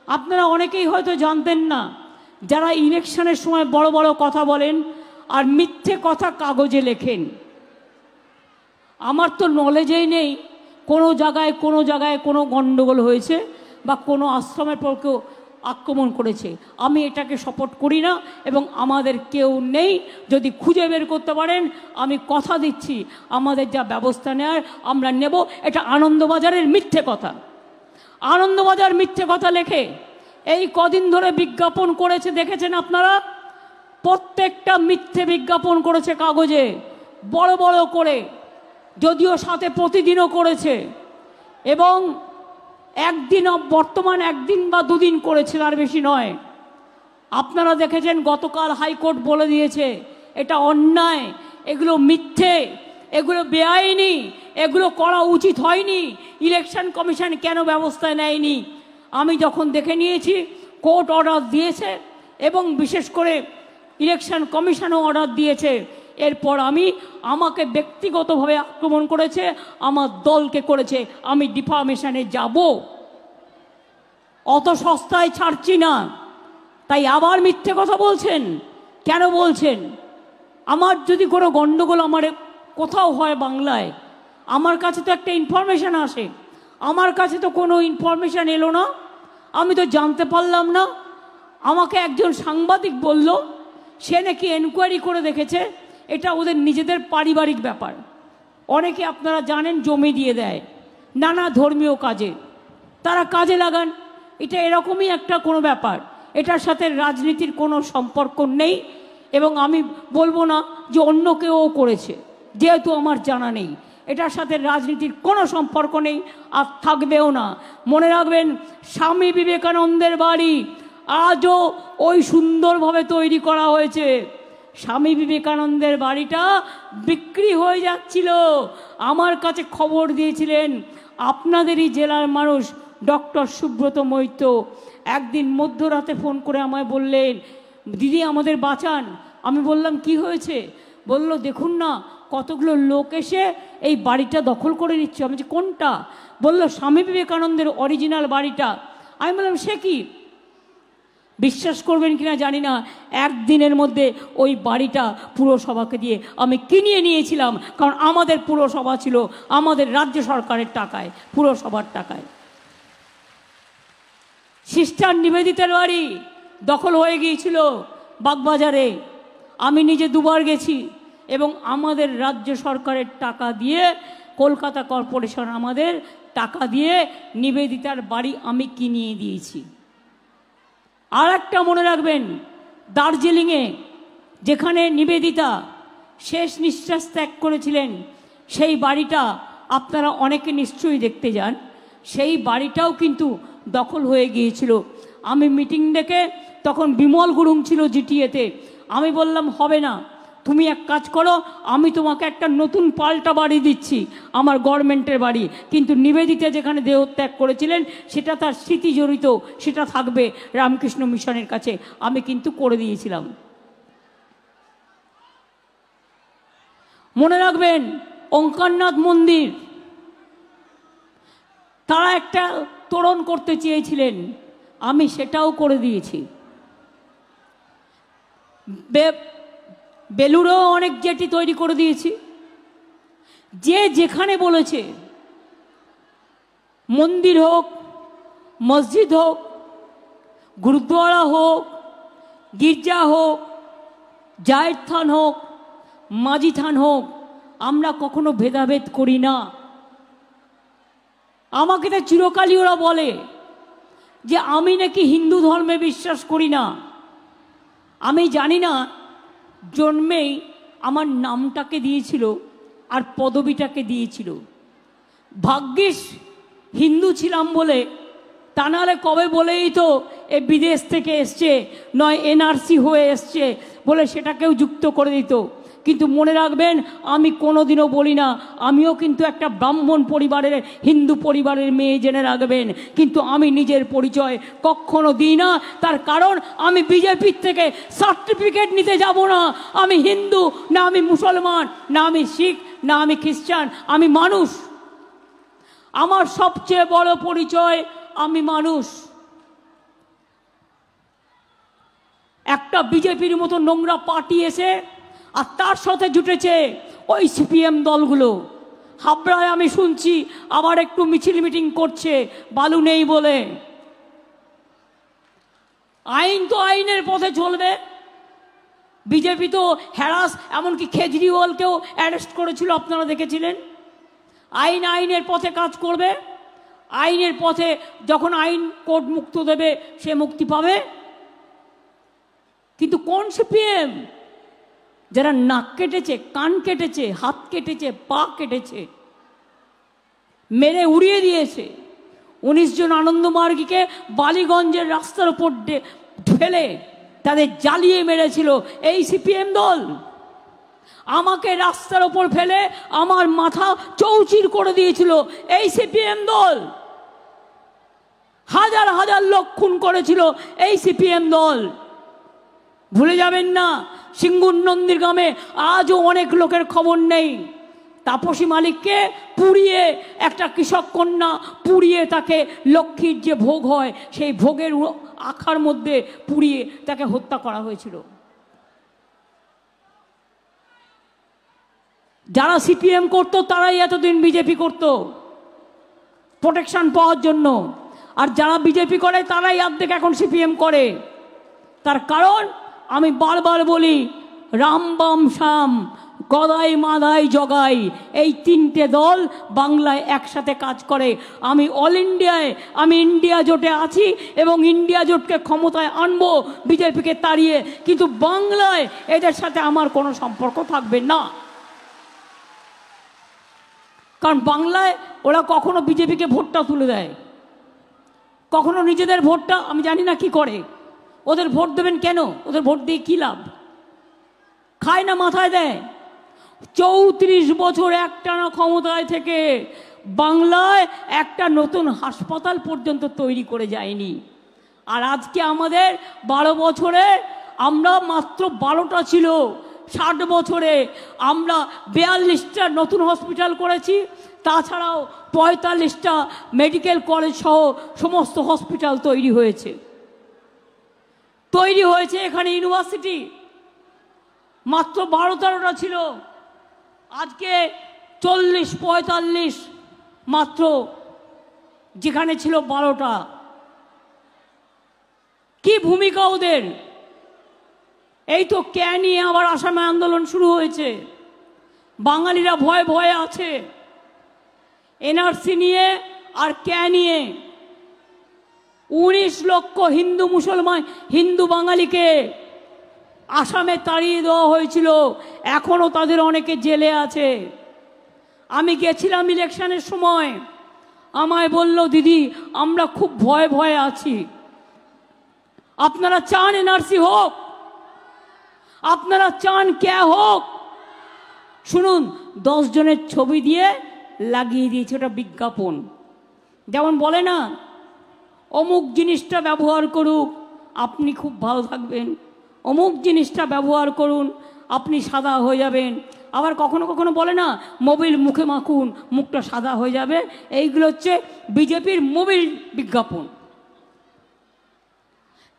আপনারা অনেকেই হয়তো জানতেন না, যারা ইলেকশনের সময় বড় বড় কথা বলেন আর মিথ্যে কথা কাগজে লেখেন। আমার তো নলেজেই নেই কোনো জায়গায় কোনো গণ্ডগোল হয়েছে বা কোনো আশ্রমের পর কেউ আক্রমণ করেছে। আমি এটাকে সাপোর্ট করি না এবং আমাদের কেউ নেই। যদি খুঁজে বের করতে পারেন, আমি কথা দিচ্ছি আমাদের যা ব্যবস্থা নেওয়ার আমরা নেব। এটা আনন্দবাজারের মিথ্যে কথা। আনন্দবাজার মিথ্যে কথা লেখে এই কদিন ধরে বিজ্ঞাপন করেছে, দেখেছেন আপনারা? প্রত্যেকটা মিথ্যে বিজ্ঞাপন করেছে কাগজে বড় বড় করে, যদিও সাথে প্রতিদিনও করেছে এবং একদিন বর্তমান একদিন বা দুদিন করেছিল, আর বেশি নয়। আপনারা দেখেছেন গতকাল হাইকোর্ট বলে দিয়েছে এটা অন্যায়, এগুলো মিথ্যে, এগুলো বেআইনি, এগুলো করা উচিত হয়নি। ইলেকশন কমিশন কেন ব্যবস্থা নেয়নি? আমি যখন দেখে নিয়েছি কোর্ট অর্ডার দিয়েছে এবং বিশেষ করে ইলেকশন কমিশনও অর্ডার দিয়েছে, এরপর আমাকে ব্যক্তিগতভাবে আক্রমণ করেছে, আমার দলকে করেছে, আমি ডিফামেশনে যাব। অত সস্তায় ছাড়ছি না। তাই আবার মিথ্যে কথা বলছেন কেন বলছেন? আমার যদি কোনো গণ্ডগোল আমার কোথাও হয় বাংলায়, আমার কাছে তো একটা ইনফরমেশান আসে, আমার কাছে তো কোনো ইনফরমেশান এলো না, আমি তো জানতে পারলাম না। আমাকে একজন সাংবাদিক বলল সে নাকি এনকোয়ারি করে দেখেছে, এটা ওদের নিজেদের পারিবারিক ব্যাপার। অনেকে আপনারা জানেন জমি দিয়ে দেয় নানা ধর্মীয় কাজে, তারা কাজে লাগান, এটা এরকমই একটা কোনো ব্যাপার। এটার সাথে রাজনীতির কোনো সম্পর্ক নেই এবং আমি বলবো না যে অন্য কেউ করেছে, যেহেতু আমার জানা নেই। এটার সাথে রাজনীতির কোনো সম্পর্ক নেই আর থাকবেও না। মনে রাখবেন, স্বামী বিবেকানন্দের বাড়ি আজও ওই সুন্দরভাবে তৈরি করা হয়েছে। স্বামী বিবেকানন্দের বাড়িটা বিক্রি হয়ে যাচ্ছিল। আমার কাছে খবর দিয়েছিলেন আপনাদেরই জেলার মানুষ ডক্টর সুব্রত মৈত্র। একদিন মধ্যরাতে ফোন করে আমায় বললেন, দিদি আমাদের বাঁচান। আমি বললাম কি হয়েছে? বলল দেখুন না কতগুলো লোক এসে এই বাড়িটা দখল করে নিচ্ছে। আমি বলছি কোনটা? বলল স্বামী বিবেকানন্দের অরিজিনাল বাড়িটা। আমি বললাম সে কি? বিশ্বাস করবেন কিনা জানি না, একদিনের মধ্যে ওই বাড়িটা পুরসভাকে দিয়ে আমি কিনিয়ে নিয়েছিলাম। কারণ আমাদের পুরসভা ছিল আমাদের রাজ্য সরকারের টাকায়, পুরসভার টাকায়। সিস্টার নিবেদিতার বাড়ি দখল হয়ে গিয়েছিল বাগবাজারে। আমি নিজে দুবার গেছি এবং আমাদের রাজ্য সরকারের টাকা দিয়ে, কলকাতা কর্পোরেশন আমাদের টাকা দিয়ে নিবেদিতার বাড়ি আমি কিনিয়ে দিয়েছি। আর একটা মনে রাখবেন, দার্জিলিংয়ে যেখানে নিবেদিতা শেষ নিঃশ্বাস ত্যাগ করেছিলেন, সেই বাড়িটা আপনারা অনেকে নিশ্চয়ই দেখতে যান, সেই বাড়িটাও কিন্তু দখল হয়ে গিয়েছিল। আমি মিটিং ডেকে, তখন বিমল গুরুং ছিল জিটিএতে, আমি বললাম হবে না, তুমি এক কাজ করো, আমি তোমাকে একটা নতুন পাল্টা বাড়ি দিচ্ছি, আমার গভর্নমেন্টের বাড়ি, কিন্তু নিবেদিতা যেখানে দেহত্যাগ করেছিলেন সেটা তার স্মৃতি জড়িত, সেটা থাকবে রামকৃষ্ণ মিশনের কাছে। আমি কিন্তু করে দিয়েছিলাম। মনে রাখবেন, ওঙ্কারনাথ মন্দির তারা একটা তোরণ করতে চেয়েছিলেন, আমি সেটাও করে দিয়েছি। বেলুড়েও অনেক জেটি তৈরি করে দিয়েছি। যে যেখানে বলেছে, মন্দির হোক, মসজিদ হোক, গুরুদ্বারা হোক, গির্জা হোক, জায়ের থান হোক, মাঝি থান হোক, আমরা কখনো ভেদাভেদ করি না। আমাকে তো চিরকালই ওরা বলে যে আমি নাকি হিন্দু ধর্মে বিশ্বাস করি না। আমি জানি না জন্মেই আমার নামটাকে দিয়েছিল আর পদবিটাকে দিয়েছিল। ভাগ্যিস হিন্দু ছিলাম বলে, তা নাহলে কবে বলেই তো এ বিদেশ থেকে এসছে, নয় এনআরসি হয়ে এসছে বলে সেটাকেও যুক্ত করে দিত। কিন্তু মনে রাখবেন, আমি কোনোদিনও বলি না আমিও কিন্তু একটা ব্রাহ্মণ পরিবারের, হিন্দু পরিবারের মেয়ে, জেনে রাখবেন। কিন্তু আমি নিজের পরিচয় কখনো দিই না, তার কারণ আমি বিজেপির থেকে সার্টিফিকেট নিতে যাব না। আমি হিন্দু না, আমি মুসলমান না, আমি শিখ না, আমি খ্রিস্টান, আমি মানুষ। আমার সবচেয়ে বড় পরিচয় আমি মানুষ। একটা বিজেপির মতো নোংরা পার্টি এসে আর তার সাথে জুটেছে ওই সিপিএম দলগুলো। হাবড়ায় আমি শুনছি আবার একটু মিছিল মিটিং করছে বালু নেই বলে। আইন তো আইনের পথে চলবে। বিজেপি তো হ্যারাস, এমনকি কেজরিওয়ালকেও অ্যারেস্ট করেছিল, আপনারা দেখেছিলেন। আইন আইনের পথে কাজ করবে। আইনের পথে যখন আইন কোর্ট মুক্ত দেবে সে মুক্তি পাবে। কিন্তু কোন সিপিএম? যারা নাক কেটেছে, কান কেটেছে, হাত কেটেছে, পা কেটেছে, মেরে উড়িয়ে দিয়েছে। 19 জন আনন্দমার্গীকে বালিগঞ্জের রাস্তার উপর ফেলে তাদের জ্বালিয়ে মেরেছিল এই সিপিএম দল। আমাকে রাস্তার উপর ফেলে আমার মাথা চৌচির করে দিয়েছিল এই সিপিএম দল। হাজার হাজার লোক খুন করেছিল এই সিপিএম দল। ভুলে যাবেন না, সিঙ্গুর নন্দীগ্রামে আজও অনেক লোকের খবর নেই। তাপসী মালিককে পুড়িয়ে, একটা কৃষক কন্যা পুড়িয়ে, তাকে লক্ষ্মীর যে ভোগ হয় সেই ভোগের আখার মধ্যে পুড়িয়ে তাকে হত্যা করা হয়েছিল। যারা সিপিএম করতো তারাই এতদিন বিজেপি করতো প্রোটেকশন পাওয়ার জন্য, আর যারা বিজেপি করে তারাই অর্ধেক এখন সিপিএম করে। তার কারণ আমি বারবার বলি, রাম বাম শাম, গদাই মাদাই জগাই, এই তিনটে দল বাংলায় একসাথে কাজ করে। আমি অল ইন্ডিয়ায়, আমি ইন্ডিয়া জোটে আছি এবং ইন্ডিয়া জোটকে ক্ষমতায় আনবো বিজেপিকে তাড়িয়ে, কিন্তু বাংলায় এদের সাথে আমার কোনো সম্পর্ক থাকবে না। কারণ বাংলায় ওরা কখনো বিজেপিকে ভোটটা তুলে দেয়, কখনো নিজেদের ভোটটা আমি জানি না কি করে। ওদের ভোট দেবেন কেন? ওদের ভোট দিয়ে কী লাভ? খায় না মাথায় দেয়। 34 বছর একটানা ক্ষমতায় থেকে বাংলায় একটা নতুন হাসপাতাল পর্যন্ত তৈরি করে যায়নি। আর আজকে আমাদের 12 বছরে আমরা মাত্র 12টা ছিল, 60 বছরে আমরা 42টা নতুন হসপিটাল করেছি। তাছাড়াও 45টা মেডিকেল কলেজ সহ সমস্ত হসপিটাল তৈরি হয়েছে। এখানে ইউনিভার্সিটি মাত্র 12-13টা ছিল, আজকে 40-45 মাত্র, যেখানে ছিল 12টা। কি ভূমিকা ওদের? এই তো কে নিয়ে আবার আসামে আন্দোলন শুরু হয়েছে। বাঙালিরা ভয়ে ভয়ে আছে এনআরসি নিয়ে আর কে নিয়ে। 19 লক্ষ হিন্দু মুসলমান, হিন্দু বাঙালিকে আসামে তাড়িয়ে দেওয়া হয়েছিল, এখনো তাদের অনেকে জেলে আছে। আমি গেছিলাম ইলেকশনের সময়, আমায় বলল, দিদি আমরা খুব ভয়ে ভয়ে আছি। আপনারা চান এনআরসি হোক? আপনারা চান কে হোক? শুনুন, 10 জনের ছবি দিয়ে লাগিয়ে দিয়েছে ওটা বিজ্ঞাপন। যেমন বলে না, অমুক জিনিসটা ব্যবহার করুক আপনি খুব ভালো থাকবেন, অমুক জিনিসটা ব্যবহার করুন আপনি সাদা হয়ে যাবেন। আবার কখনো কখনো বলে না, মোবিল মুখে মাখুন মুখটা সাদা হয়ে যাবে। এইগুলো হচ্ছে বিজেপির মোবিল বিজ্ঞাপন।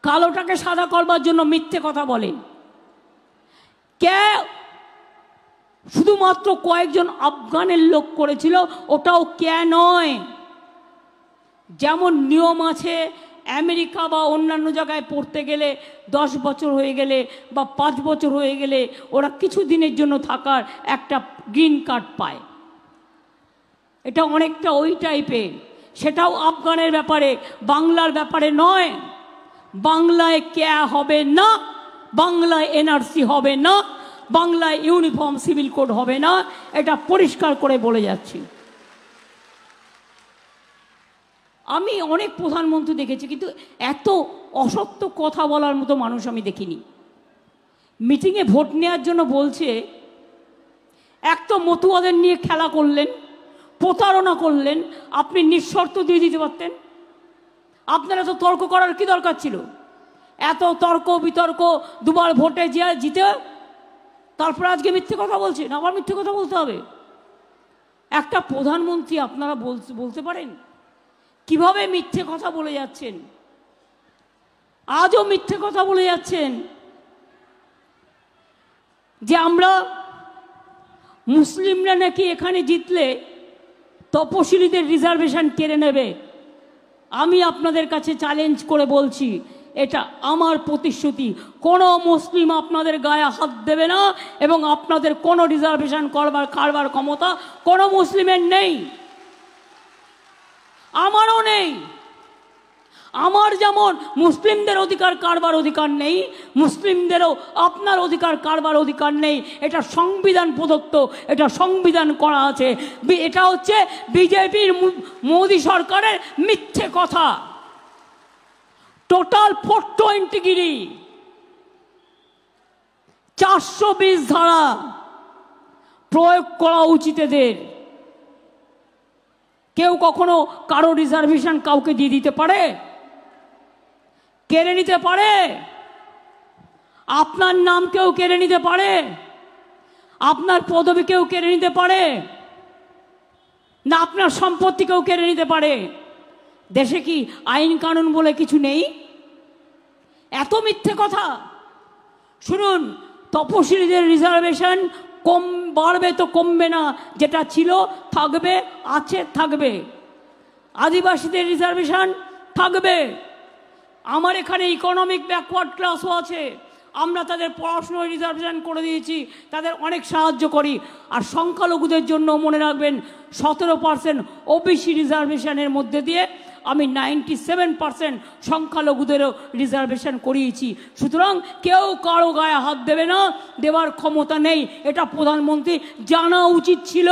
কালোটাকে সাদা করবার জন্য মিথ্যে কথা বলে। কে? শুধুমাত্র কয়েকজন আফগানের লোক করেছিল, ওটাও কে নয়। যেমন নিয়ম আছে আমেরিকা বা অন্যান্য জায়গায় পড়তে গেলে 10 বছর হয়ে গেলে বা 5 বছর হয়ে গেলে ওরা কিছু দিনের জন্য থাকার একটা গ্রিন কার্ড পায়। এটা অনেকটা ওই টাইপের। সেটাও আফগানের ব্যাপারে, বাংলার ব্যাপারে নয়। বাংলায় কে হবে না, বাংলায় এনআরসি হবে না, বাংলায় ইউনিফর্ম সিভিল কোড হবে না, এটা পরিষ্কার করে বলে যাচ্ছি। আমি অনেক প্রধানমন্ত্রী দেখেছি, কিন্তু এত অসত্য কথা বলার মতো মানুষ আমি দেখিনি। মিটিংয়ে ভোট নেওয়ার জন্য বলছে, এক তো মতুয়াদের নিয়ে খেলা করলেন, প্রতারণা করলেন, আপনি নিঃশর্ত দিয়ে দিতে পারতেন। আপনারা তো তর্ক করার কি দরকার ছিল? এত তর্ক বিতর্ক, দুবার ভোটে জিতে তারপরে আজকে মিথ্যে কথা বলছেন, আবার মিথ্যে কথা বলতে হবে। একটা প্রধানমন্ত্রী আপনারা বলতে পারেন কিভাবে মিথ্যে কথা বলে যাচ্ছেন? আজও মিথ্যে কথা বলে যাচ্ছেন। যে আমরা মুসলিমরা নাকি এখানে জিতলে তপশিলীদের রিজার্ভেশন কেড়ে নেবে। আমি আপনাদের কাছে চ্যালেঞ্জ করে বলছি, এটা আমার প্রতিশ্রুতি, কোনো মুসলিম আপনাদের গায়ে হাত দেবে না এবং আপনাদের কোনো রিজার্ভেশন কারবার ক্ষমতা কোনো মুসলিমের নেই, আমারও নেই। আমার যেমন মুসলিমদের অধিকার কারবার অধিকার নেই, মুসলিমদেরও আপনার অধিকার কারবার অধিকার নেই। এটা সংবিধান প্রদত্ত, এটা সংবিধান করা আছে। এটা হচ্ছে বিজেপির মোদী সরকারের মিথ্যে কথা। টোটাল 420 গিরি 420 ধারা প্রয়োগ করা উচিত এদের। কেউ কখনো কারো রিজার্ভেশন কাউকে দিয়ে দিতে পারে? কেড়ে নিতে পারে? আপনার নাম কেউ কেড়ে নিতে পারে? আপনার পদবি কেউ কেড়ে নিতে পারে? না আপনার সম্পত্তি কেউ কেড়ে নিতে পারে? দেশে কি আইন কানুন বলে কিছু নেই? এত মিথ্যে কথা। শুনুন, তপশিলীদের রিজার্ভেশন বাড়বে তো কমবে না, যেটা ছিল থাকবে, আছে থাকবে। আদিবাসীদের রিজার্ভেশন থাকবে। আমার এখানে ইকোনমিক ব্যাকওয়ার্ড ক্লাসও আছে, আমরা তাদের পড়াশোনায় রিজার্ভেশন করে দিয়েছি, তাদের অনেক সাহায্য করি। আর সংখ্যালঘুদের জন্য মনে রাখবেন 17% ওবিসি রিজার্ভেশনের মধ্যে দিয়ে আমি 97% সংখ্যালঘুদেরও রিজার্ভেশন করিয়েছি। সুতরাং কেউ কারো গায়ে হাত দেবে না, দেওয়ার ক্ষমতা নেই, এটা প্রধানমন্ত্রী জানা উচিত ছিল।